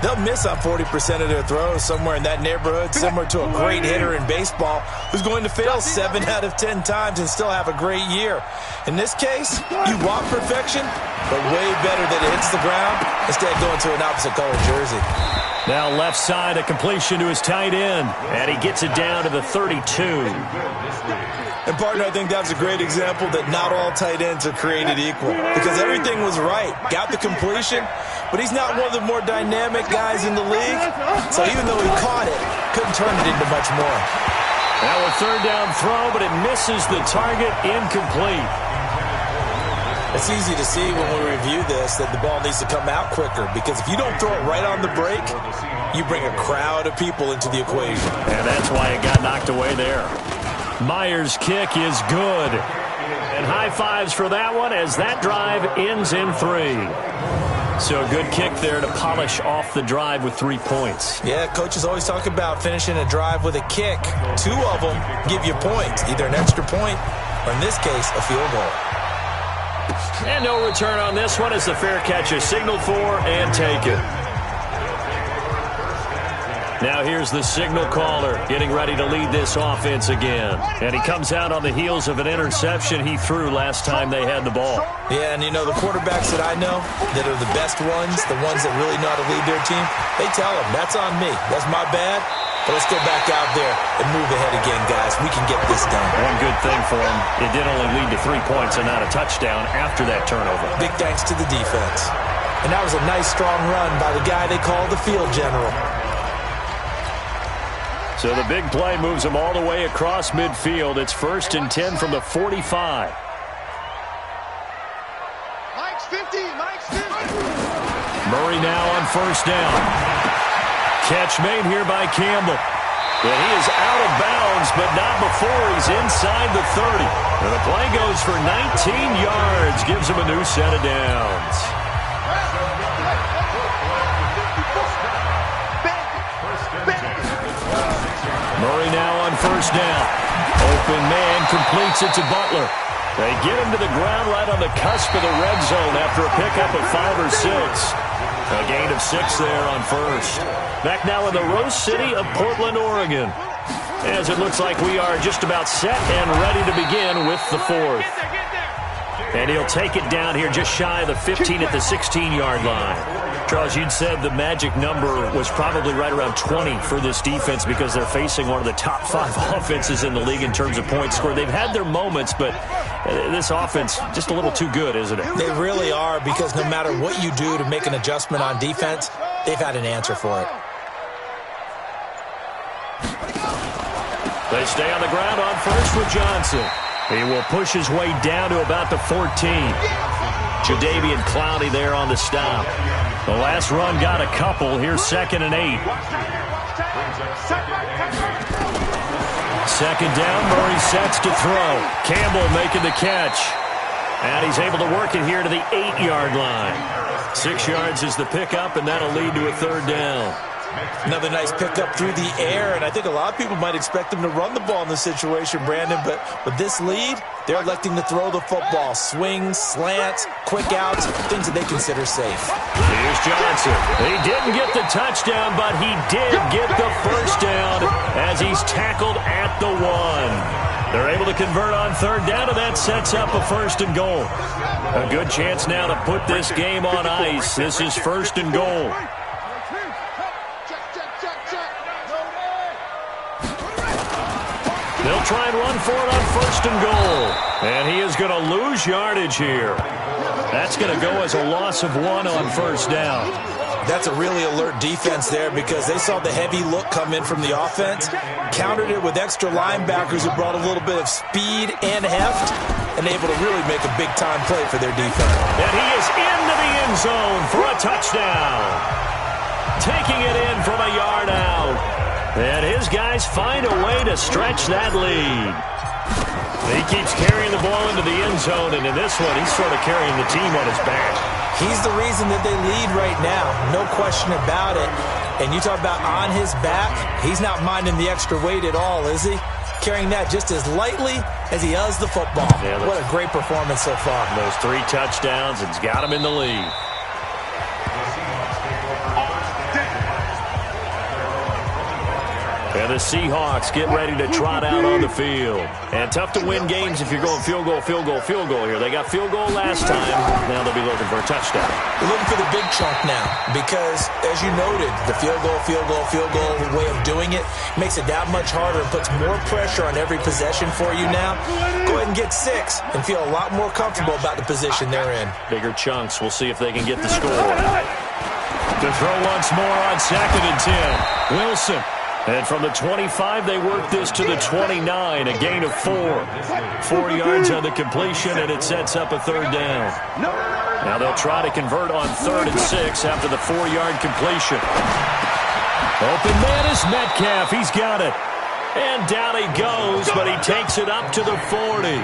they'll miss on 40% of their throws, somewhere in that neighborhood, similar to a great hitter in baseball who's going to fail 7 out of 10 times and still have a great year. In this case, you want perfection, but way better that it hits the ground instead of going to an opposite color jersey. Now left side, a completion to his tight end, and he gets it down to the 32. And, partner, I think that's a great example that not all tight ends are created equal because everything was right. Got the completion, but he's not one of the more dynamic guys in the league. So even though he caught it, couldn't turn it into much more. Now a 3rd down throw, but it misses the target, incomplete. It's easy to see when we review this that the ball needs to come out quicker because if you don't throw it right on the break, you bring a crowd of people into the equation. And that's why it got knocked away there. Myers' kick is good. And high fives for that one as that drive ends in 3. So a good kick there to polish off the drive with 3 points. Yeah, coaches always talk about finishing a drive with a kick. 2 of them give you points, either an extra point or, in this case, a field goal. And no return on this one as the fair catch is signaled for and taken. Now here's the signal caller getting ready to lead this offense again. And he comes out on the heels of an interception he threw last time they had the ball. Yeah, and you know, the quarterbacks that I know that are the best ones, the ones that really know how to lead their team, they tell them, that's on me. That's my bad. But let's go back out there and move ahead again, guys. We can get this done. One good thing for him, it did only lead to 3 points and not a touchdown after that turnover. Big thanks to the defense. And that was a nice, strong run by the guy they call the field general. So the big play moves him all the way across midfield. It's 1st and 10 from the 45. Mike's 50. Mike's 50. Murray now on 1st down. Catch made here by Campbell. And he is out of bounds, but not before he's inside the 30. And the play goes for 19 yards, gives him a new set of downs. Murray now on 1st down. Open man completes it to Butler. They get him to the ground right on the cusp of the red zone after a pickup of 5 or 6. A gain of 6 there on 1st. Back now in the Rose City of Portland, Oregon. As it looks like we are just about set and ready to begin with the 4th. And he'll take it down here just shy of the 15 at the 16-yard line. Charles, you'd said the magic number was probably right around 20 for this defense because they're facing one of the top 5 offenses in the league in terms of points scored. They've had their moments, but this offense just a little too good, isn't it? They really are because no matter what you do to make an adjustment on defense, they've had an answer for it. They stay on the ground on 1st with Johnson. He will push his way down to about the 14. Jadeveon Clowney there on the stop. The last run got a couple. Here's 2nd and 8. Second down, Murray sets to throw. Campbell making the catch. And he's able to work it here to the 8-yard line. 6 yards is the pickup, and that'll lead to a third down. Another nice pickup through the air, and I think a lot of people might expect him to run the ball in this situation, Brandon, but with this lead, they're electing to throw the football. Swings, slants, quick outs, things that they consider safe. Here's Johnson. He didn't get the touchdown, but he did get the first down as he's tackled at the 1. They're able to convert on third down, and that sets up a first and goal. A good chance now to put this game on ice. This is first and goal. They'll try and run for it on first and goal. And he is going to lose yardage here. That's going to go as a loss of 1 on first down. That's a really alert defense there because they saw the heavy look come in from the offense, countered it with extra linebackers who brought a little bit of speed and heft, and able to really make a big-time play for their defense. And he is into the end zone for a touchdown. Taking it in from a yard out. And his guys find a way to stretch that lead. He keeps carrying the ball into the end zone, and in this one, he's sort of carrying the team on his back. He's the reason that they lead right now, no question about it. And you talk about on his back, he's not minding the extra weight at all, is he? Carrying that just as lightly as he does the football. Yeah, what a great performance so far. Those 3 touchdowns, it's got him in the lead. And the Seahawks get ready to trot out on the field. And tough to win games if you're going field goal, field goal, field goal here. They got field goal last time. Now they'll be looking for a touchdown. They're looking for the big chunk now because, as you noted, the field goal way of doing it makes it that much harder and puts more pressure on every possession for you now. Go ahead and get 6 and feel a lot more comfortable about the position they're in. Bigger chunks. We'll see if they can get the score. To throw once more on 2nd and 10. Wilson. And from the 25, they work this to the 29, a gain of 4. 4 yards on the completion, and it sets up a third down. Now they'll try to convert on 3rd and 6 after the 4-yard completion. Open man is Metcalf. He's got it. And down he goes, but he takes it up to the 40.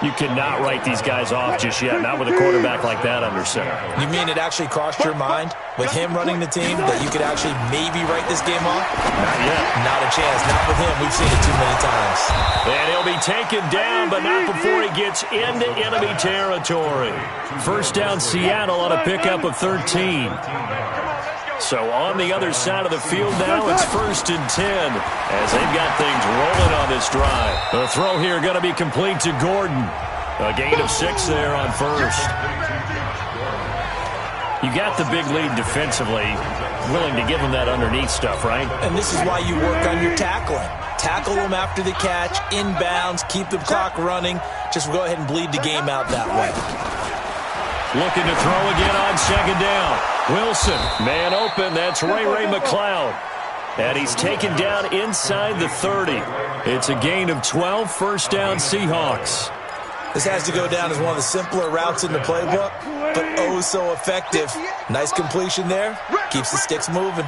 You cannot write these guys off just yet, not with a quarterback like that under center. You mean it actually crossed your mind with him running the team that you could actually maybe write this game off? Not yet. Not a chance. Not with him. We've seen it too many times. And he'll be taken down, but not before he gets into enemy territory. First down Seattle on a pickup of 13. So on the other side of the field now, it's 1st and 10 as they've got things rolling on this drive. The throw here going to be complete to Gordon. A gain of 6 there on first. You got the big lead defensively, willing to give them that underneath stuff, right? And this is why you work on your tackling. Tackle them after the catch, inbounds, keep the clock running. Just go ahead and bleed the game out that way. Looking to throw again on 2nd down. Wilson, man open. That's Ray McLeod. And he's taken down inside the 30. It's a gain of 12, first down Seahawks. This has to go down as one of the simpler routes in the playbook, but oh so effective. Nice completion there. Keeps the sticks moving.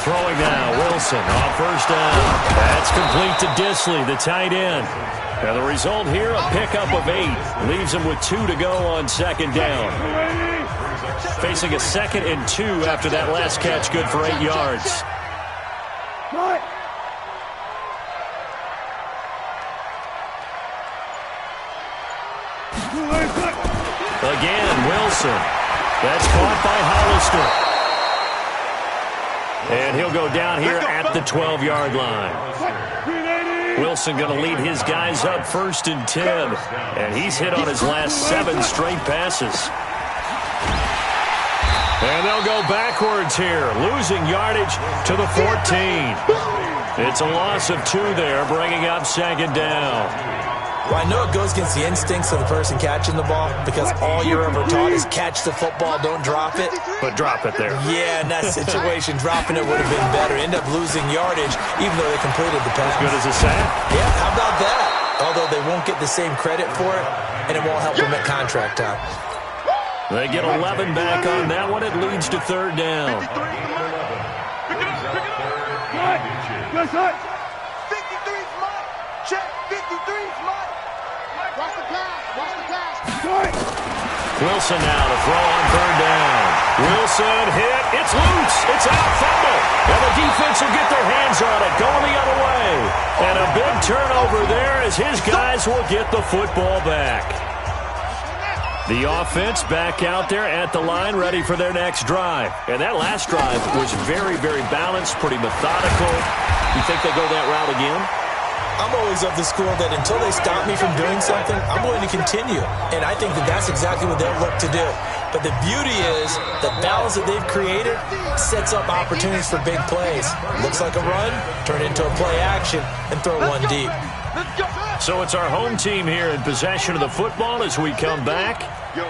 Throwing now, Wilson on first down. That's complete to Disley, the tight end. Now the result here, a pickup of 8. Leaves him with 2 to go on 2nd down. Facing a 2nd and 2 after that last catch, good for 8 yards. Again, Wilson. That's caught by Hollister. And he'll go down here at the 12-yard line. Wilson going to lead his guys up 1st and 10. And he's hit on his last 7 straight passes. And they'll go backwards here, losing yardage to the 14. It's a loss of 2 there, bringing up 2nd down. Well, I know it goes against the instincts of the person catching the ball because all you're ever taught is catch the football, don't drop it. But drop it there. Yeah, in that situation, dropping it would have been better. End up losing yardage even though they completed the pass. As good as a sack. Yeah, how about that? Although they won't get the same credit for it, and it won't help them at contract time. They get 11 back on that one. It leads to third down. 53 is mine. Check. 53 is mine. Watch the pass. Watch the pass. Wilson now to throw on third down. Wilson hit. It's loose. It's out. Fumble. And the defense will get their hands on it. Going the other way. And a big turnover there as his guys will get the football back. The offense back out there at the line, ready for their next drive. And that last drive was very, very balanced, pretty methodical. You think they go that route again? I'm always of the school that until they stop me from doing something, I'm going to continue. And I think that that's exactly what they'll look to do. But the beauty is the balance that they've created sets up opportunities for big plays. Looks like a run, turn it into a play action, and throw one deep. So it's our home team here in possession of the football as we come back.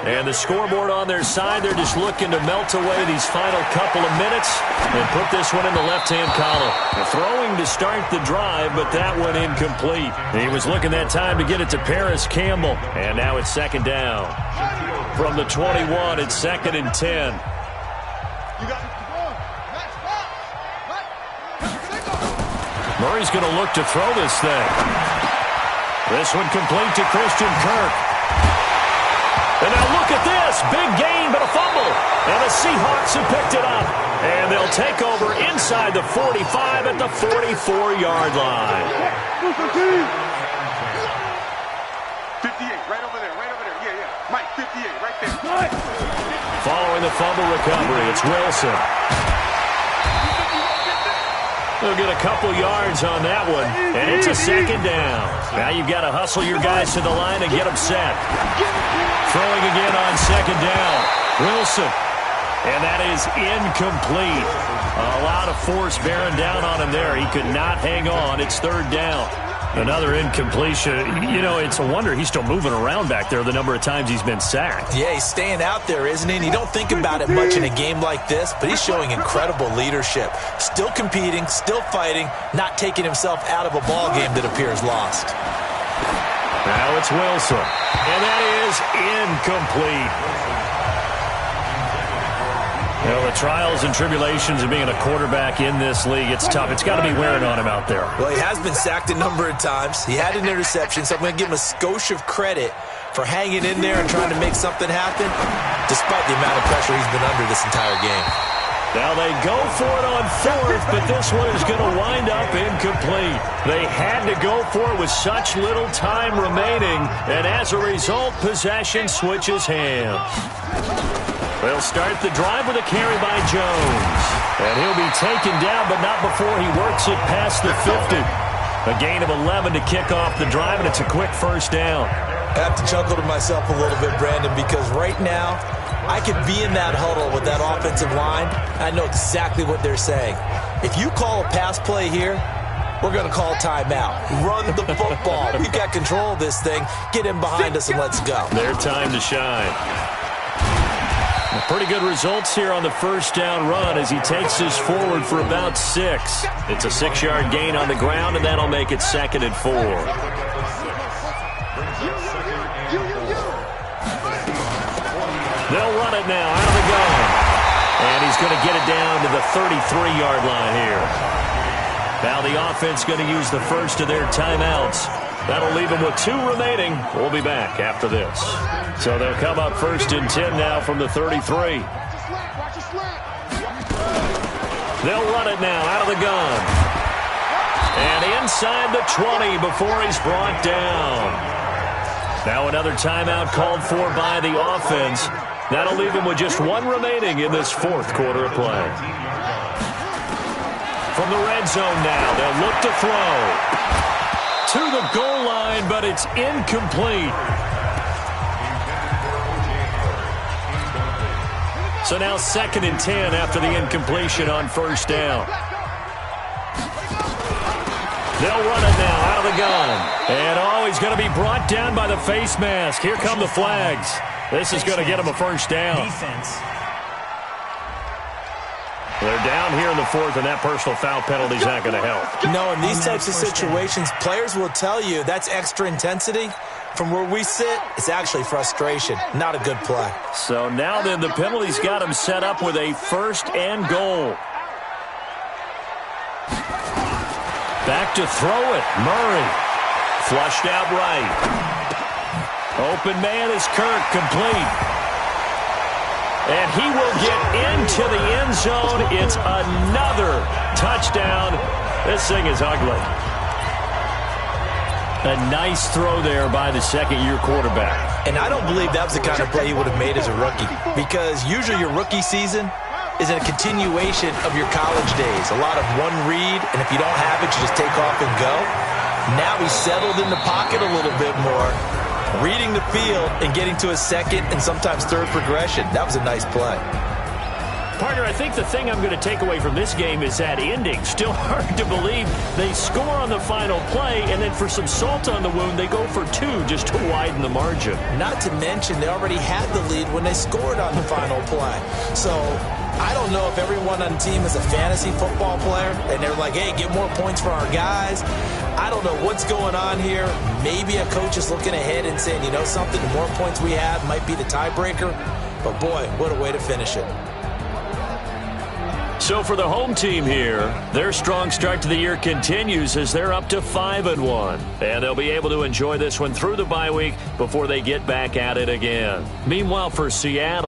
And the scoreboard on their side, they're just looking to melt away these final couple of minutes and put this one in the left-hand column. Throwing to start the drive, but that one incomplete. He was looking that time to get it to Paris Campbell. And now it's second down. From the 21, it's second and 10. Murray's going to look to throw this thing. This one complete to Christian Kirk. And now look at this. Big gain, but a fumble. And the Seahawks have picked it up. And they'll take over inside the 45 at the 44-yard line. 58, right over there, right over there. Yeah, yeah. Mike, 58, right there. Following the fumble recovery, it's Wilson. They'll get a couple yards on that one, and it's a second down. Now you've got to hustle your guys to the line and get them set. Throwing again on second down. Wilson. And that is incomplete. A lot of force bearing down on him there. He could not hang on. It's third down. Another incompletion. You know, it's a wonder he's still moving around back there the number of times he's been sacked. Yeah, he's staying out there, isn't he? And you don't think about it much in a game like this, but he's showing incredible leadership. Still competing, still fighting, not taking himself out of a ball game that appears lost. Now it's Wilson. And that is incomplete. You know, the trials and tribulations of being a quarterback in this league, it's tough. It's got to be wearing on him out there. Well, he has been sacked a number of times. He had an interception, so I'm going to give him a skosh of credit for hanging in there and trying to make something happen, despite the amount of pressure he's been under this entire game. Now they go for it on fourth, but this one is going to wind up incomplete. They had to go for it with such little time remaining, and as a result, possession switches hands. They'll start the drive with a carry by Jones. And he'll be taken down, but not before he works it past the 50. A gain of 11 to kick off the drive, and it's a quick first down. I have to chuckle to myself a little bit, Brandon, because right now I could be in that huddle with that offensive line. I know exactly what they're saying. If you call a pass play here, we're going to call timeout. Run the football. We've got control of this thing. Get in behind us and let's go. Their time to shine. Pretty good results here on the first down run as he takes this forward for about 6. It's a 6-yard gain on the ground, and that'll make it second and 4. They'll run it now out of the gun. And he's going to get it down to the 33-yard line here. Now the offense going to use the first of their timeouts. That'll leave them with 2 remaining. We'll be back after this. So they'll come up first and 10 now from the 33. They'll run it now out of the gun. And inside the 20 before he's brought down. Now another timeout called for by the offense. That'll leave him with just 1 remaining in this fourth quarter of play. From the red zone now, they'll look to throw. To the goal line, but it's incomplete. So now second and 10 after the incompletion on first down. They'll run it now out of the gun. And he's going to be brought down by the face mask. Here come the flags. This is going to get him a first down. Defense. They're down here in the fourth, and that personal foul penalty is not going to help. No, in these types of situations, players will tell you that's extra intensity. From where we sit, it's actually frustration, not a good play. So now then, the penalty's got him set up with a 1st and goal. Back to throw it. Murray. Flushed out right. Open man is Kirk, complete. And he will get into the end zone. It's another touchdown. This thing is ugly. A nice throw there by the second-year quarterback. And I don't believe that was the kind of play he would have made as a rookie, because usually your rookie season is a continuation of your college days. A lot of one read, and if you don't have it, you just take off and go. Now he's settled in the pocket a little bit more, reading the field and getting to a second and sometimes third progression. That was a nice play. Partner, I think the thing I'm going to take away from this game is that ending. Still hard to believe they score on the final play, and then for some salt on the wound, they go for 2 just to widen the margin. Not to mention they already had the lead when they scored on the final play. So I don't know if everyone on the team is a fantasy football player, and they're like, hey, get more points for our guys. I don't know what's going on here. Maybe a coach is looking ahead and saying, you know something, the more points we have might be the tiebreaker. But, boy, what a way to finish it. So for the home team here, their strong start to the year continues as they're up to 5-1. And they'll be able to enjoy this one through the bye week before they get back at it again. Meanwhile, for Seattle,